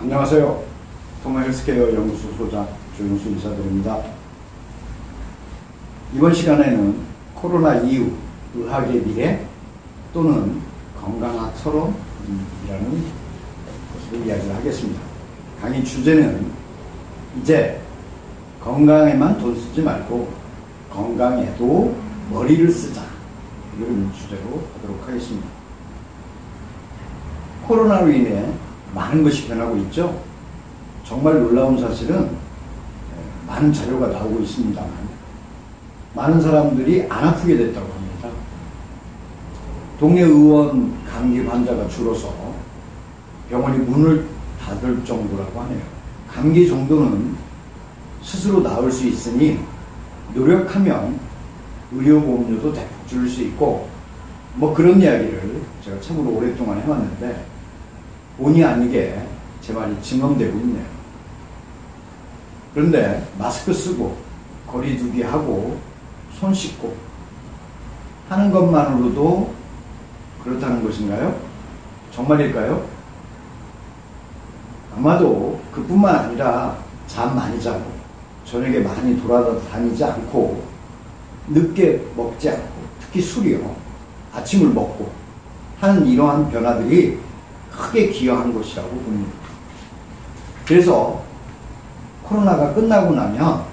안녕하세요. 통합헬스케어 연구소 소장 조영수 인사드립니다. 이번 시간에는 코로나 이후 의학의 미래 또는 건강학 서론이라는 것으로 이야기를 하겠습니다. 강의 주제는 이제 건강에만 돈 쓰지 말고 건강에도 머리를 쓰자, 이런 주제로 하도록 하겠습니다. 코로나로 인해 많은 것이 변하고 있죠. 정말 놀라운 사실은 많은 자료가 나오고 있습니다만 많은 사람들이 안 아프게 됐다고 합니다. 동네 의원 감기 환자가 줄어서 병원이 문을 닫을 정도라고 하네요. 감기 정도는 스스로 나을 수 있으니 노력하면 의료보험료도 대폭 줄일 수 있고 뭐 그런 이야기를 제가 참으로 오랫동안 해왔는데 본의 아니게 제 말이 증언되고 있네요. 그런데 마스크 쓰고 거리 두기 하고 손 씻고 하는 것만으로도 그렇다는 것인가요? 정말일까요? 아마도 그뿐만 아니라 잠 많이 자고 저녁에 많이 돌아다니지 않고 늦게 먹지 않고 특히 술이요, 아침을 먹고 하는 이러한 변화들이 크게 기여한 것이라고 봅니다. 그래서 코로나가 끝나고 나면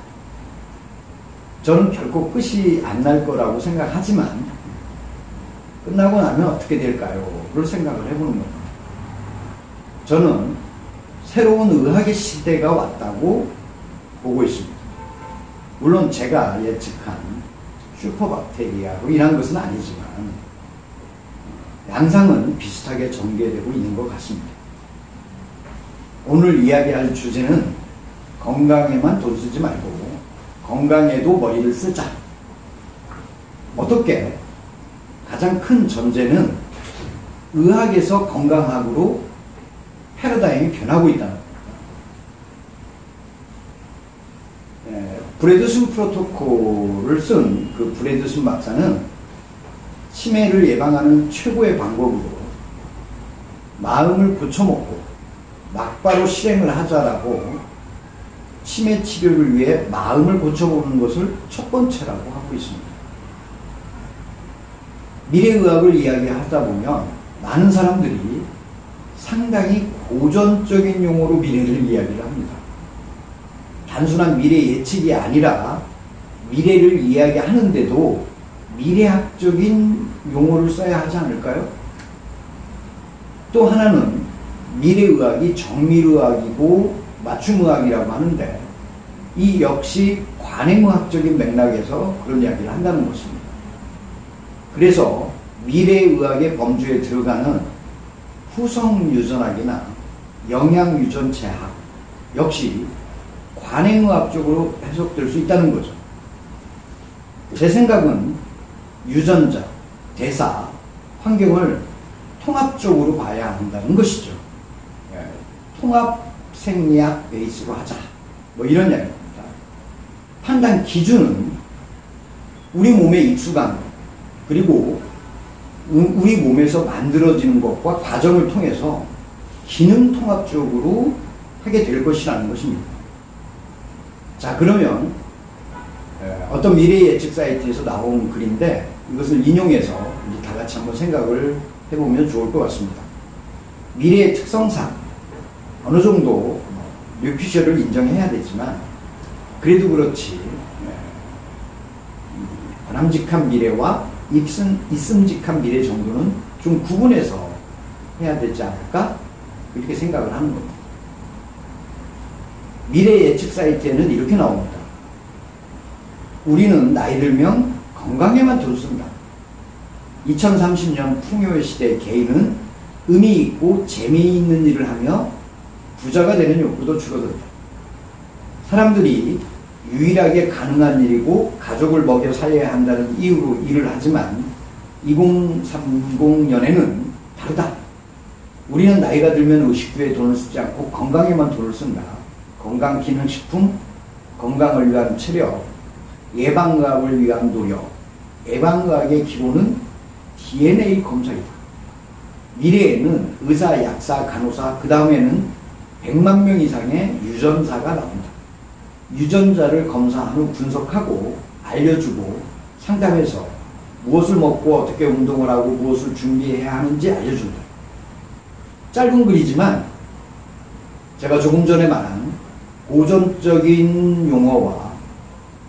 저는 결코 끝이 안 날 거라고 생각하지만 끝나고 나면 어떻게 될까요? 를 생각을 해보는 겁니다. 저는 새로운 의학의 시대가 왔다고 보고 있습니다. 물론 제가 예측한 슈퍼박테리아로 인한 것은 아니지만 양상은 비슷하게 전개되고 있는 것 같습니다. 오늘 이야기할 주제는 건강에만 돈 쓰지 말고 건강에도 머리를 쓰자. 어떻게? 가장 큰 전제는 의학에서 건강학으로 패러다임이 변하고 있다는 겁니다. 브래드슨 프로토콜을 쓴 그 브래드슨 박사는 치매를 예방하는 최고의 방법으로 마음을 고쳐먹고 막바로 실행을 하자라고 치매 치료를 위해 마음을 고쳐보는 것을 첫 번째라고 하고 있습니다. 미래의학을 이야기하다 보면 많은 사람들이 상당히 고전적인 용어로 미래를 이야기를 합니다. 단순한 미래 예측이 아니라 미래를 이야기하는데도 미래학적인 용어를 써야 하지 않을까요? 또 하나는 미래의학이 정밀의학이고 맞춤의학이라고 하는데 이 역시 관행의학적인 맥락에서 그런 이야기를 한다는 것입니다. 그래서 미래의학의 범주에 들어가는 후성유전학이나 영양유전체학 역시 관행의학적으로 해석될 수 있다는 거죠. 제 생각은 유전자, 대사, 환경을 통합적으로 봐야 한다는 것이죠. 통합 생리학 베이스로 하자. 뭐 이런 이야기입니다. 판단 기준은 우리 몸에 익숙한 것, 그리고 우리 몸에서 만들어지는 것과 과정을 통해서 기능 통합적으로 하게 될 것이라는 것입니다. 자, 그러면 어떤 미래 예측 사이트에서 나온 글인데 이것을 인용해서 우리 다 같이 한번 생각을 해보면 좋을 것 같습니다. 미래의 특성상 어느 정도 뇌피셜을 인정해야 되지만 그래도 그렇지 바람직한 미래와 있음직한 미래 정도는 좀 구분해서 해야 되지 않을까? 이렇게 생각을 하는 겁니다. 미래 예측 사이트에는 이렇게 나옵니다. 우리는 나이 들면 건강에만 돈 쓴다. 2030년 풍요의 시대 개인은 의미 있고 재미있는 일을 하며 부자가 되는 욕구도 줄어든다. 사람들이 유일하게 가능한 일이고 가족을 먹여 살려야 한다는 이유로 일을 하지만 2030년에는 다르다. 우리는 나이가 들면 의식주에 돈을 쓰지 않고 건강에만 돈을 쓴다. 건강기능식품, 건강을 위한 체력, 예방의학을 위한 노력, 예방의학의 기본은 DNA 검사이다. 미래에는 의사, 약사, 간호사, 그 다음에는 100만 명 이상의 유전자가 나온다. 유전자를 검사한 후 분석하고 알려주고 상담해서 무엇을 먹고 어떻게 운동을 하고 무엇을 준비해야 하는지 알려준다. 짧은 글이지만 제가 조금 전에 말한 고전적인 용어와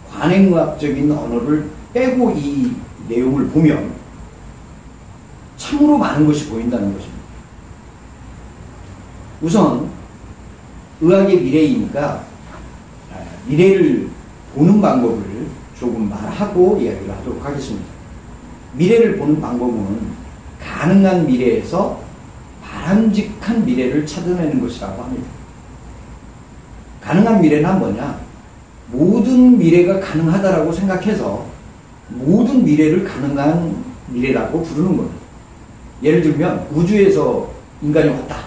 관행의학적인 언어를 빼고 이 내용을 보면 참으로 많은 것이 보인다는 것입니다. 우선 의학의 미래이니까 미래를 보는 방법을 조금 말하고 이야기를 하도록 하겠습니다. 미래를 보는 방법은 가능한 미래에서 바람직한 미래를 찾아내는 것이라고 합니다. 가능한 미래는 뭐냐? 모든 미래가 가능하다라고 생각해서 모든 미래를 가능한 미래라고 부르는 겁니다. 예를 들면 우주에서 인간이 왔다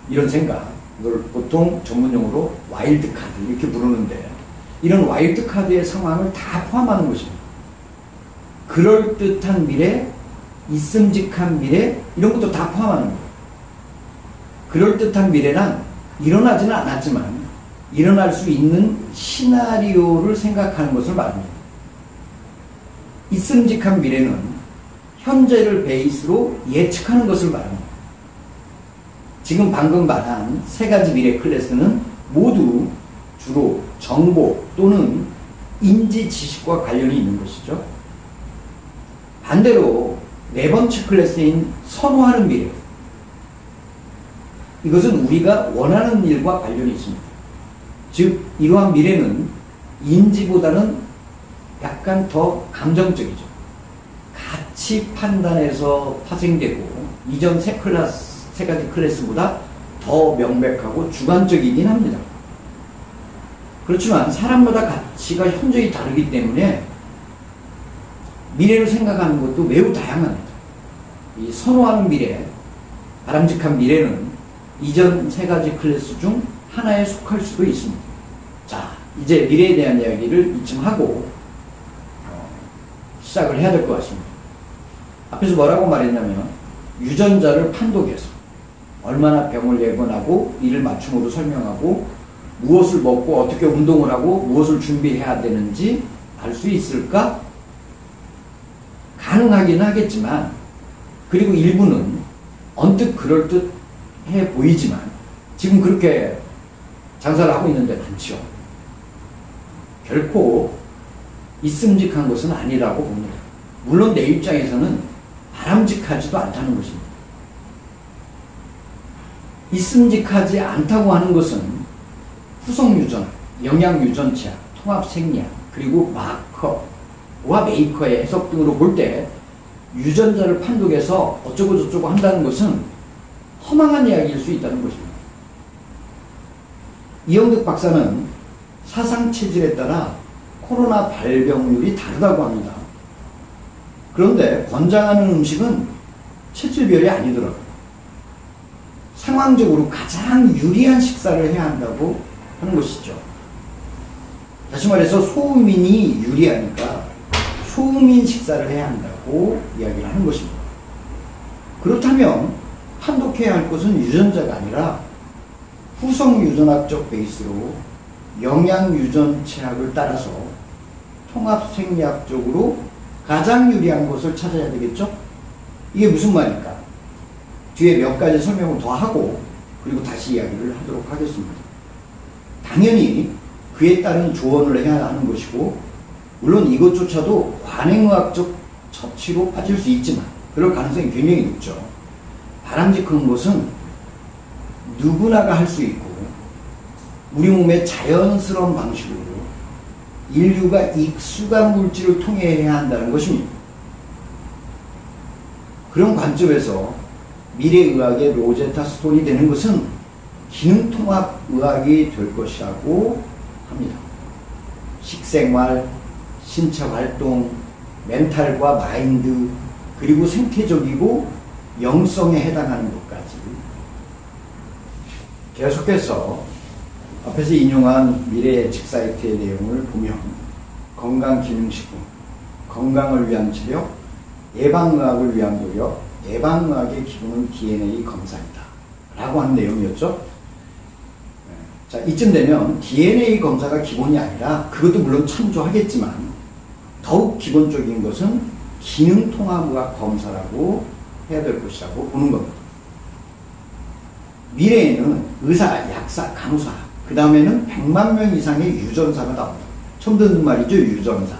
이런 생각, 이걸 보통 전문용어로 와일드 카드 이렇게 부르는데 이런 와일드 카드의 상황을 다 포함하는 것입니다. 그럴듯한 미래, 있음직한 미래 이런 것도 다 포함하는 거예요. 그럴듯한 미래란 일어나지는 않았지만 일어날 수 있는 시나리오를 생각하는 것을 말합니다. 있음직한 미래는 현재를 베이스로 예측하는 것을 말합니다. 지금 방금 말한 세 가지 미래 클래스는 모두 주로 정보 또는 인지 지식과 관련이 있는 것이죠. 반대로 네 번째 클래스인 선호하는 미래, 이것은 우리가 원하는 일과 관련이 있습니다. 즉 이러한 미래는 인지보다는 약간 더 감정적이죠. 가치 판단에서 파생되고 이전 세 가지 클래스보다 더 명백하고 주관적이긴 합니다. 그렇지만 사람마다 가치가 현저히 다르기 때문에 미래를 생각하는 것도 매우 다양합니다. 이 선호하는 미래, 바람직한 미래는 이전 세 가지 클래스 중 하나에 속할 수도 있습니다. 자, 이제 미래에 대한 이야기를 이쯤 하고 시작을 해야 될 것 같습니다. 앞에서 뭐라고 말했냐면 유전자를 판독해서 얼마나 병을 예견하고 이를 맞춤으로 설명하고 무엇을 먹고 어떻게 운동을 하고 무엇을 준비해야 되는지 알 수 있을까? 가능하긴 하겠지만, 그리고 일부는 언뜻 그럴듯해 보이지만 지금 그렇게 장사를 하고 있는데 많죠. 결코 있음직한 것은 아니라고 봅니다. 물론 내 입장에서는 바람직하지도 않다는 것입니다. 있음직하지 않다고 하는 것은 후성유전, 영양유전체학, 통합생리학, 그리고 마커와 메이커의 해석 등으로 볼 때 유전자를 판독해서 어쩌고 저쩌고 한다는 것은 허망한 이야기일 수 있다는 것입니다. 이영득 박사는 사상 체질에 따라 코로나 발병률이 다르다고 합니다. 그런데 권장하는 음식은 체질별이 아니더라고요. 상황적으로 가장 유리한 식사를 해야 한다고 하는 것이죠. 다시 말해서 소음인이 유리하니까 소음인 식사를 해야 한다고 이야기를 하는 것입니다. 그렇다면 판독해야 할 것은 유전자가 아니라 후성유전학적 베이스로 영양유전체학을 따라서 통합생리학적으로 가장 유리한 것을 찾아야 되겠죠? 이게 무슨 말일까? 뒤에 몇 가지 설명을 더 하고 그리고 다시 이야기를 하도록 하겠습니다. 당연히 그에 따른 조언을 해야 하는 것이고, 물론 이것조차도 관행의학적 처치로 빠질 수 있지만 그럴 가능성이 굉장히 높죠. 바람직한 것은 누구나가 할 수 있고 우리 몸의 자연스러운 방식으로 인류가 익숙한 물질을 통해 해야 한다는 것입니다. 그런 관점에서 미래의학의 로제타 스톤이 되는 것은 기능통합의학이 될 것이라고 합니다. 식생활, 신체활동, 멘탈과 마인드, 그리고 생태적이고 영성에 해당하는 것까지. 계속해서 앞에서 인용한 미래 예측 사이트의 내용을 보면 건강기능식품, 건강을 위한 치료, 예방의학을 위한 노력, 예방의학의 기본은 DNA 검사이다 라고 하는 내용이었죠. 자, 이쯤 되면 DNA 검사가 기본이 아니라 그것도 물론 참조하겠지만 더욱 기본적인 것은 기능통합의학 검사라고 해야 될 것이라고 보는 겁니다. 미래에는 의사, 약사, 간호사, 그 다음에는 100만 명 이상의 유전사가 나옵니다. 처음 듣는 말이죠, 유전자.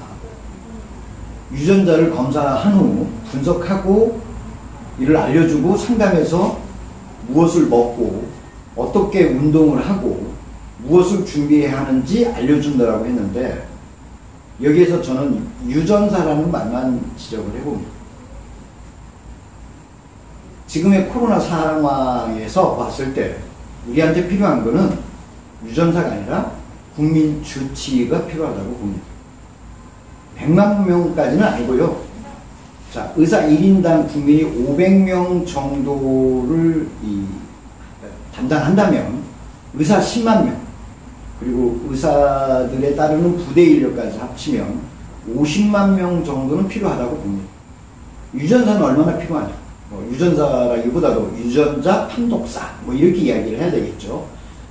유전자를 검사한 후 분석하고 이를 알려주고 상담해서 무엇을 먹고 어떻게 운동을 하고 무엇을 준비해야 하는지 알려준다라고 했는데 여기에서 저는 유전사라는 말만 지적을 해봅니다. 지금의 코로나 상황에서 봤을 때 우리한테 필요한 것은 유전사가 아니라 국민 주치의가 필요하다고 봅니다. 100만 명까지는 아니고요. 자, 의사 1인당 국민이 500명 정도를 담당한다면 의사 10만 명 그리고 의사들에 따르는 부대 인력까지 합치면 50만 명 정도는 필요하다고 봅니다. 유전사는 얼마나 필요하냐? 유전사라기보다도 유전자 판독사 이렇게 이야기를 해야 되겠죠.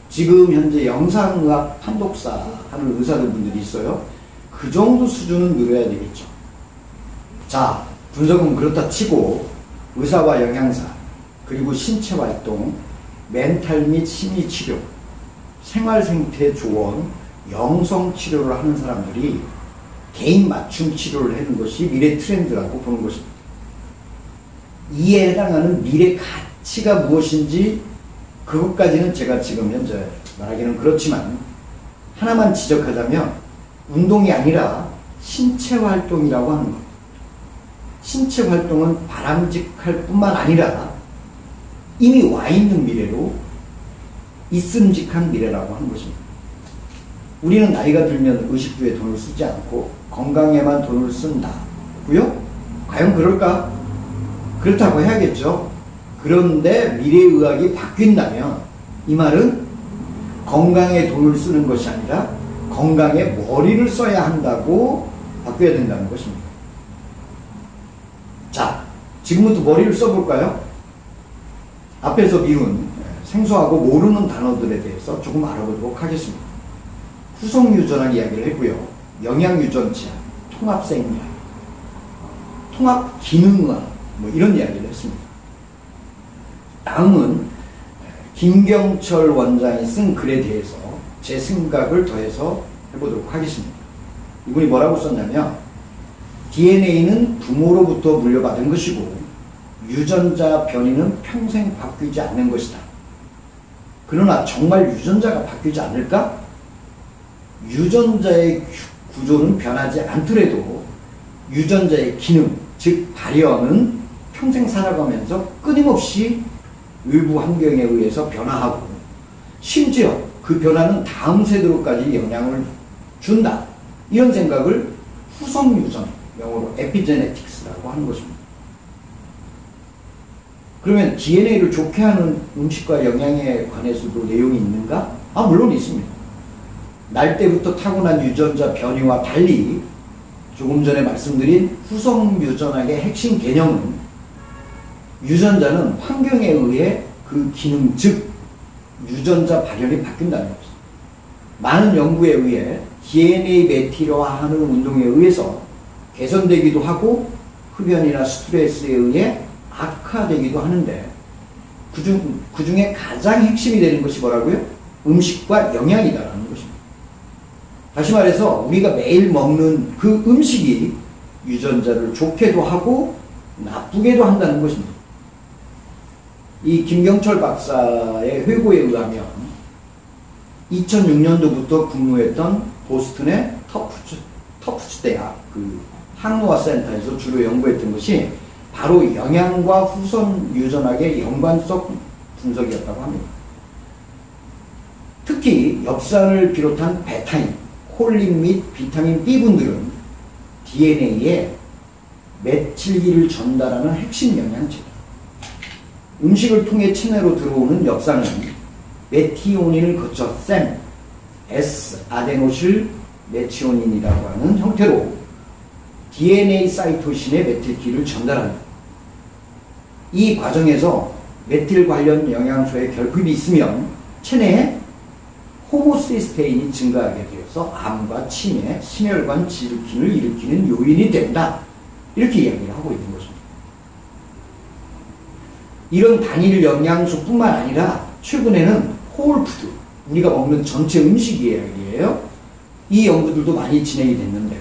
지금 현재 영상의학 판독사 하는 의사들 분들이 있어요. 그 정도 수준은 늘어야 되겠죠. 자, 분석은 그렇다 치고 의사와 영양사 그리고 신체활동, 멘탈 및 심리치료, 생활생태 조언, 영성치료를 하는 사람들이 개인 맞춤 치료를 하는 것이 미래 트렌드라고 보는 것입니다. 이에 해당하는 미래 가치가 무엇인지 그것까지는 제가 지금 현재 말하기는 그렇지만 하나만 지적하자면 운동이 아니라 신체활동이라고 하는 것. 신체활동은 바람직할 뿐만 아니라 이미 와 있는 미래로 있음직한 미래라고 하는 것입니다. 우리는 나이가 들면 의식주에 돈을 쓰지 않고 건강에만 돈을 쓴다고요? 과연 그럴까? 그렇다고 해야겠죠. 그런데 미래의학이 바뀐다면 이 말은 건강에 돈을 쓰는 것이 아니라 건강에 머리를 써야 한다고 바뀌어야 된다는 것입니다. 자, 지금부터 머리를 써볼까요? 앞에서 미룬 생소하고 모르는 단어들에 대해서 조금 알아보도록 하겠습니다. 후성유전학 이야기를 했고요. 영양유전치학, 통합생리학, 통합기능의학 이런 이야기를 했습니다. 다음은 김경철 원장이 쓴 글에 대해서 제 생각을 더해서 해보도록 하겠습니다. 이분이 뭐라고 썼냐면 DNA는 부모로부터 물려받은 것이고 유전자 변이는 평생 바뀌지 않는 것이다. 그러나 정말 유전자가 바뀌지 않을까? 유전자의 구조는 변하지 않더라도 유전자의 기능, 즉 발현은 평생 살아가면서 끊임없이 외부 환경에 의해서 변화하고 심지어 그 변화는 다음 세대로까지 영향을 준다. 이런 생각을 후성유전, 영어로 에피제네틱스라고 하는 것입니다. 그러면 DNA를 좋게 하는 음식과 영양에 관해서도 내용이 있는가? 물론 있습니다. 날 때부터 타고난 유전자 변이와 달리 조금 전에 말씀드린 후성유전학의 핵심 개념은 유전자는 환경에 의해 그 기능, 즉 유전자 발현이 바뀐다는 것입니다. 많은 연구에 의해 DNA 메티로화하는 운동에 의해서 개선되기도 하고 흡연이나 스트레스에 의해 악화되기도 하는데 그 중에 가장 핵심이 되는 것이 뭐라고요? 음식과 영양이다라는 것입니다. 다시 말해서 우리가 매일 먹는 그 음식이 유전자를 좋게도 하고 나쁘게도 한다는 것입니다. 이 김경철 박사의 회고에 의하면 2006년도부터 근무했던 보스턴의 터프츠 대학 그 항노화 센터에서 주로 연구했던 것이 바로 영양과 후손 유전학의 연관성 분석이었다고 합니다. 특히 엽산을 비롯한 베타인, 콜린 및 비타민 B군들은 DNA에 메틸기를 전달하는 핵심 영양제다. 음식을 통해 체내로 들어오는 엽산은 메티오닌을 거쳐 샘, S-아데노실 메티오닌이라고 하는 형태로 DNA 사이토신의 메틸기를 전달합니다. 이 과정에서 메틸 관련 영양소의 결핍이 있으면 체내에 호모시스테인이 증가하게 되어서 암과 치매, 심혈관 질환을 일으키는 요인이 된다. 이렇게 이야기를 하고 있는 것입니다. 이런 단일 영양소뿐만 아니라 최근에는 홀푸드, 우리가 먹는 전체 음식 이야기예요. 이 연구들도 많이 진행이 됐는데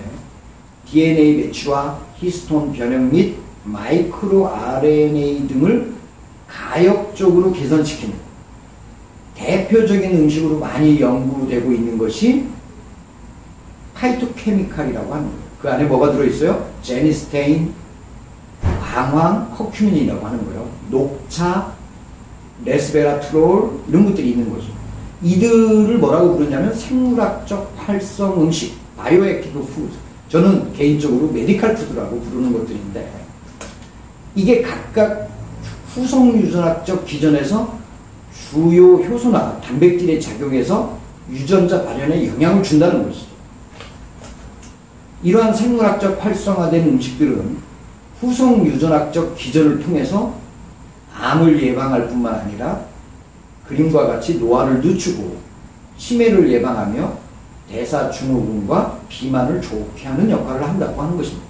DNA 배치와 히스톤 변형 및 마이크로 RNA 등을 가역적으로 개선시키는 대표적인 음식으로 많이 연구되고 있는 것이 파이토케미칼이라고 하는 거예요. 그 안에 뭐가 들어있어요? 제니스테인, 방황, 커큐민이라고 하는 거예요. 녹차, 레스베라트롤 이런 것들이 있는 거죠. 이들을 뭐라고 부르냐면 생물학적 활성 음식, 바이오액티브 푸드. 저는 개인적으로 메디칼 푸드라고 부르는 것들인데 이게 각각 후성 유전학적 기전에서 주요 효소나 단백질에 작용해서 유전자 발현에 영향을 준다는 것이죠. 이러한 생물학적 활성화된 음식들은 후성 유전학적 기전을 통해서 암을 예방할 뿐만 아니라 그림과 같이 노화를 늦추고 치매를 예방하며 대사증후군과 비만을 좋게 하는 역할을 한다고 하는 것입니다.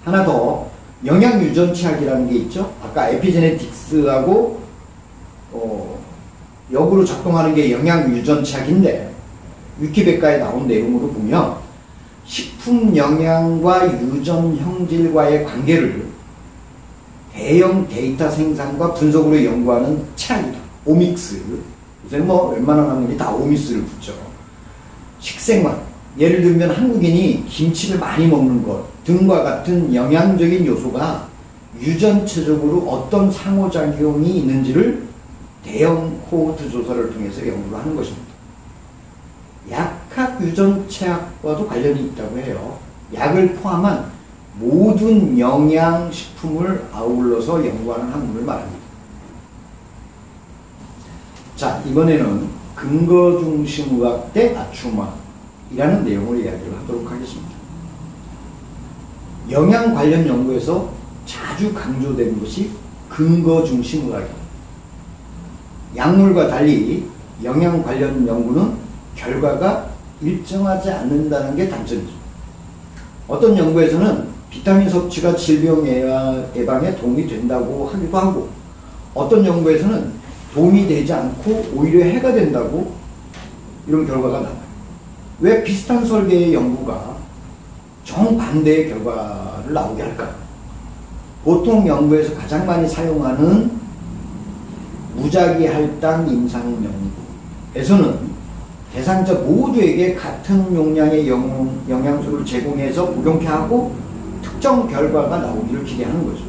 하나 더 영양유전체학이라는 게 있죠. 아까 에피제네틱스하고 역으로 작동하는 게 영양유전체학인데 위키백과에 나온 내용으로 보면 식품 영양과 유전 형질과의 관계를 대형 데이터 생산과 분석으로 연구하는 체학이다. 오믹스. 요새는 뭐 웬만한 학문이 다 오믹스를 붙죠. 식생활. 예를 들면 한국인이 김치를 많이 먹는 것 등과 같은 영양적인 요소가 유전체적으로 어떤 상호작용이 있는지를 대형 코호트 조사를 통해서 연구를 하는 것입니다. 약학 유전체학과도 관련이 있다고 해요. 약을 포함한 모든 영양식품을 아울러서 연구하는 학문을 말합니다. 자, 이번에는 근거중심의학 대 맞춤학이라는 내용을 이야기를 하도록 하겠습니다. 영양 관련 연구에서 자주 강조되는 것이 근거중심의학입니다. 약물과 달리 영양 관련 연구는 결과가 일정하지 않는다는 게 단점이죠. 어떤 연구에서는 비타민 섭취가 질병 예방에 도움이 된다고 하기도 하고 어떤 연구에서는 도움이 되지 않고 오히려 해가 된다고 이런 결과가 나와요. 왜 비슷한 설계의 연구가 정반대의 결과를 나오게 할까? 보통 연구에서 가장 많이 사용하는 무작위 할당 임상 연구에서는 대상자 모두에게 같은 용량의 영양소를 제공해서 복용케 하고 특정 결과가 나오기를 기대하는 거죠.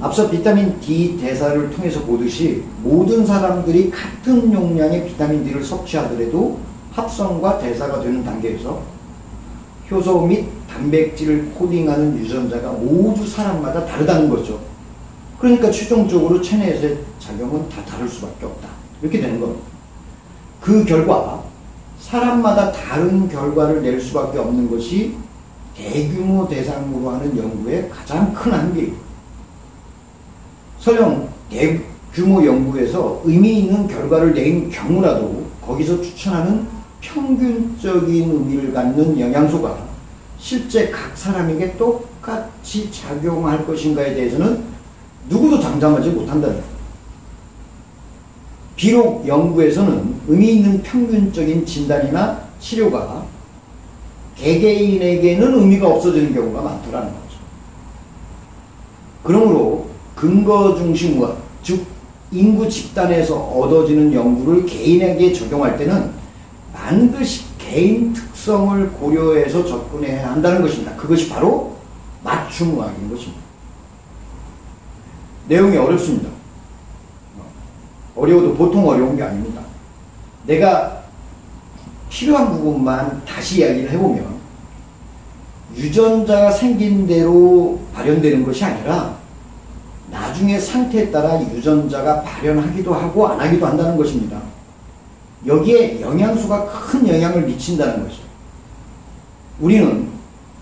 앞서 비타민 D 대사를 통해서 보듯이 모든 사람들이 같은 용량의 비타민 D를 섭취하더라도 합성과 대사가 되는 단계에서 효소 및 단백질을 코딩하는 유전자가 모두 사람마다 다르다는 거죠. 그러니까 최종적으로 체내에서의 작용은 다 다를 수밖에 없다. 이렇게 되는 겁니다. 그 결과 사람마다 다른 결과를 낼 수밖에 없는 것이 대규모 대상으로 하는 연구의 가장 큰 한계입니다. 설령 대규모 연구에서 의미 있는 결과를 낸 경우라도 거기서 추천하는 평균적인 의미를 갖는 영양소가 실제 각 사람에게 똑같이 작용할 것인가에 대해서는 누구도 장담하지 못한다는 거예요. 비록 연구에서는 의미 있는 평균적인 진단이나 치료가 개개인에게는 의미가 없어지는 경우가 많더라는 거죠. 그러므로 근거중심의학, 즉 인구 집단에서 얻어지는 연구를 개인에게 적용할 때는 반드시 개인 특성을 고려해서 접근해야 한다는 것입니다. 그것이 바로 맞춤의학인 것입니다. 내용이 어렵습니다. 어려워도 보통 어려운 게 아닙니다. 내가 필요한 부분만 다시 이야기를 해보면 유전자가 생긴 대로 발현되는 것이 아니라 나중에 상태에 따라 유전자가 발현하기도 하고 안 하기도 한다는 것입니다. 여기에 영양소가 큰 영향을 미친다는 것이죠. 우리는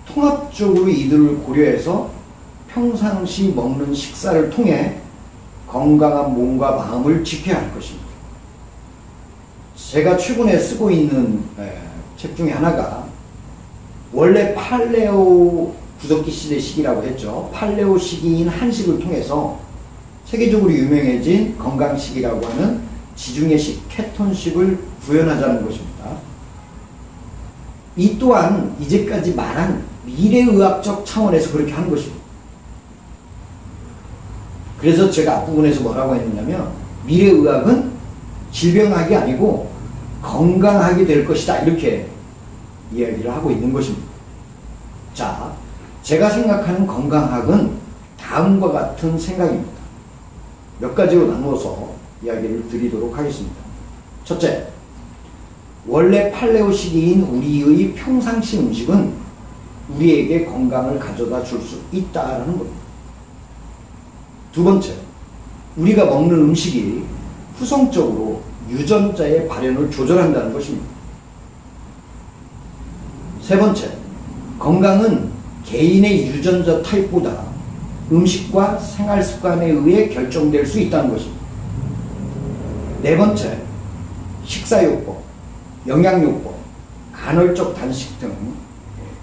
통합적으로 이들을 고려해서 평상시 먹는 식사를 통해 건강한 몸과 마음을 지켜야 할 것입니다. 제가 최근에 쓰고 있는 책 중에 하나가 원래 팔레오 구석기 시대식이라고 했죠. 팔레오 시기인 한식을 통해서 세계적으로 유명해진 건강식이라고 하는 지중해식 케톤식을 구현하자는 것입니다. 이 또한 이제까지 말한 미래의학적 차원에서 그렇게 하는 것입니다. 그래서 제가 앞부분에서 뭐라고 했느냐면 미래의학은 질병학이 아니고 건강학이 될 것이다 이렇게 이야기를 하고 있는 것입니다. 자, 제가 생각하는 건강학은 다음과 같은 생각입니다. 몇 가지로 나누어서 이야기를 드리도록 하겠습니다. 첫째, 원래 팔레오 시기인 우리의 평상시 음식은 우리에게 건강을 가져다 줄 수 있다는 겁니다. 두 번째, 우리가 먹는 음식이 후성적으로 유전자의 발현을 조절한다는 것입니다. 세 번째, 건강은 개인의 유전자 타입보다 음식과 생활 습관에 의해 결정될 수 있다는 것입니다. 네 번째, 식사요법, 영양요법, 간헐적 단식 등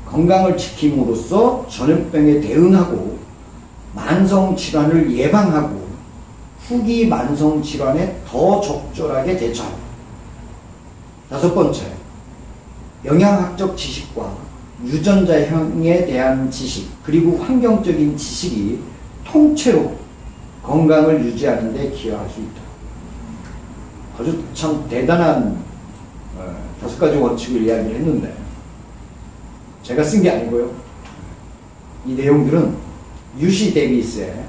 건강을 지킴으로써 전염병에 대응하고 만성질환을 예방하고 후기 만성질환에 더 적절하게 대처합니다. 다섯 번째, 영양학적 지식과 유전자형에 대한 지식 그리고 환경적인 지식이 통째로 건강을 유지하는 데 기여할 수 있다. 아주 참 대단한 5가지 원칙을 이야기를 했는데 제가 쓴 게 아니고요. 이 내용들은 UC 데이비스의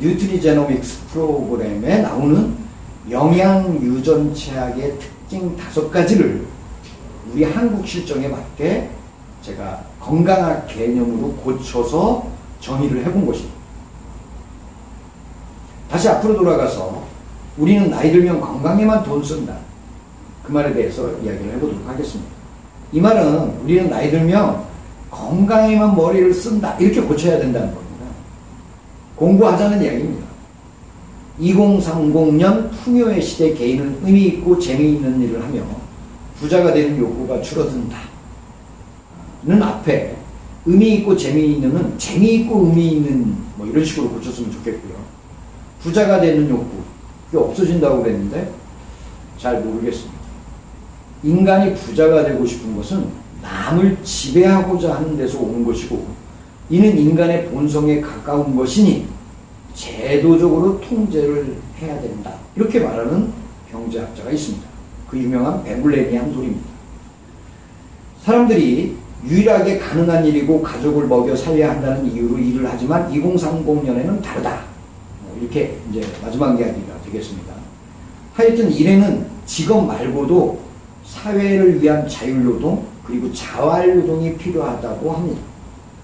뉴트리제노믹스 프로그램에 나오는 영양 유전체학의 특징 5가지를 우리 한국 실정에 맞게 제가 건강학 개념으로 고쳐서 정의를 해본 것입니다. 다시 앞으로 돌아가서 우리는 나이 들면 건강에만 돈 쓴다. 그 말에 대해서 이야기를 해보도록 하겠습니다. 이 말은 우리는 나이 들면 건강에만 머리를 쓴다. 이렇게 고쳐야 된다는 겁니다. 공부하자는 이야기입니다. 2030년 풍요의 시대 개인은 의미 있고 재미있는 일을 하며 부자가 되는 욕구가 줄어든다. 는 앞에 의미 있고 재미있는은 재미있고 의미 있는 뭐 이런 식으로 고쳤으면 좋겠고요. 부자가 되는 욕구 그게 없어진다고 그랬는데 잘 모르겠습니다. 인간이 부자가 되고 싶은 것은 남을 지배하고자 하는 데서 온 것이고 이는 인간의 본성에 가까운 것이니 제도적으로 통제를 해야 된다. 이렇게 말하는 경제학자가 있습니다. 그 유명한 베블레니안 소리입니다. 사람들이 유일하게 가능한 일이고 가족을 먹여 살려야 한다는 이유로 일을 하지만 2030년에는 다르다. 이렇게 이제 마지막 이야기가 되겠습니다. 하여튼 일에는 직업 말고도 사회를 위한 자율노동 그리고 자활노동이 필요하다고 합니다.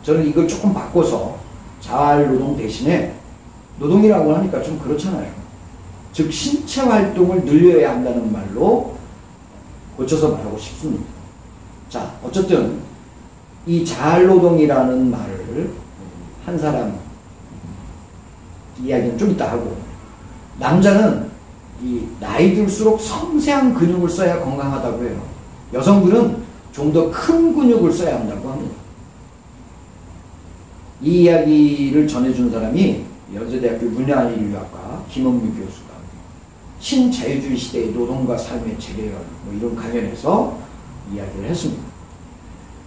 저는 이걸 조금 바꿔서 자활노동 대신에 노동이라고 하니까 좀 그렇잖아요. 즉 신체 활동을 늘려야 한다는 말로 고쳐서 말하고 싶습니다. 자, 어쨌든 이 자활노동이라는 말을 한 사람 이야기는 좀 이따 하고 남자는 이 나이 들수록 섬세한 근육을 써야 건강하다고 해요. 여성들은 좀 더 큰 근육을 써야 한다고 합니다. 이 이야기를 전해준 사람이 연세대학교 문화인류학과 김원규 교수가 신자유주의 시대의 노동과 삶의 재배열 뭐 이런 관련해서 이야기를 했습니다.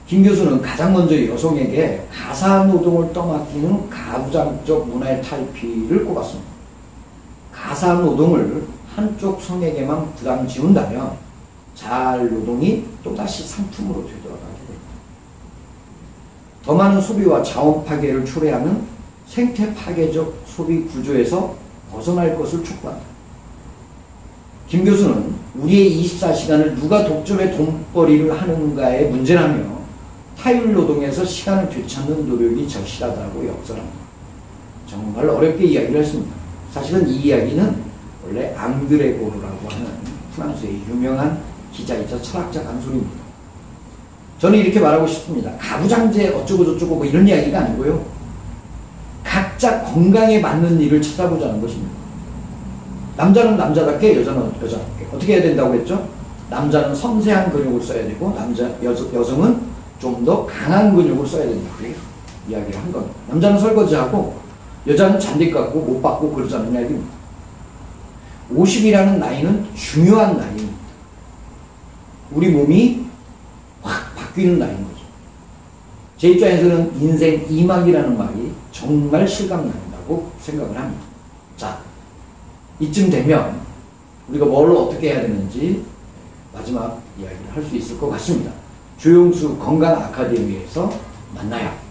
김 교수는 가장 먼저 여성에게 가사노동을 떠맡기는 가부장적 문화의 탈피를 꼽았습니다. 가사노동을 한쪽 성에게만 부담 지운다면 자활노동이 또다시 상품으로 되돌아가게 됩니다. 더 많은 소비와 자원 파괴를 초래하는 생태 파괴적 소비 구조에서 벗어날 것을 촉구한다. 김 교수는 우리의 24시간을 누가 독점의 돈벌이를 하는가의 문제라며 타율노동에서 시간을 되찾는 노력이 절실하다고 역설합니다. 정말 어렵게 이야기를 했습니다. 사실은 이 이야기는 원래 앙드레 고르라고 하는 프랑스의 유명한 기자이자 철학자가 한 소리입니다. 저는 이렇게 말하고 싶습니다. 가부장제 어쩌고 저쩌고 뭐 이런 이야기가 아니고요. 각자 건강에 맞는 일을 찾아보자는 것입니다. 남자는 남자답게 여자는 여자답게 어떻게 해야 된다고 했죠? 남자는 섬세한 근육을 써야 되고 여성은 좀 더 강한 근육을 써야 된다고 이야기를 한 겁니다. 남자는 설거지하고 여자는 잔디 깎고 못 받고 그러자는 이야기입니다. 50이라는 나이는 중요한 나이입니다. 우리 몸이 확 바뀌는 나이인 거죠. 제 입장에서는 인생 2막이라는 말이 정말 실감난다고 생각을 합니다. 자, 이쯤 되면 우리가 뭘 어떻게 해야 되는지 마지막 이야기를 할 수 있을 것 같습니다. 조용수 건강 아카데미에서 만나요.